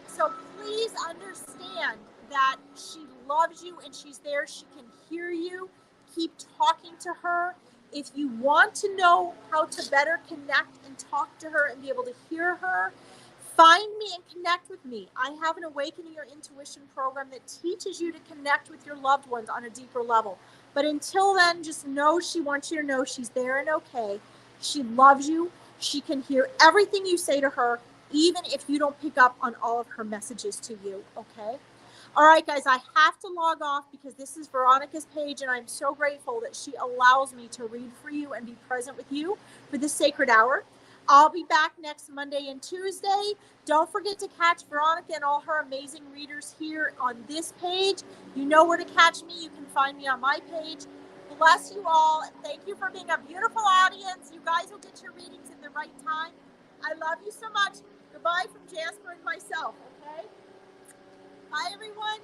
So please understand that she loves you and she's there. She can hear you. Keep talking to her. If you want to know how to better connect and talk to her and be able to hear her, find me and connect with me. I have an Awakening Your Intuition program that teaches you to connect with your loved ones on a deeper level. But until then, just know she wants you to know she's there and okay. She loves you. She can hear everything you say to her, even if you don't pick up on all of her messages to you, okay? All right, guys, I have to log off because this is Veronica's page, and I'm so grateful that she allows me to read for you and be present with you for this sacred hour. I'll be back next Monday and Tuesday. Don't forget to catch Veronica and all her amazing readers here on this page. You know where to catch me. You can find me on my page. Bless you all, and thank you for being a beautiful audience. You guys will get your readings at the right time. I love you so much. Goodbye from Jasper and myself, okay? Bye, everyone.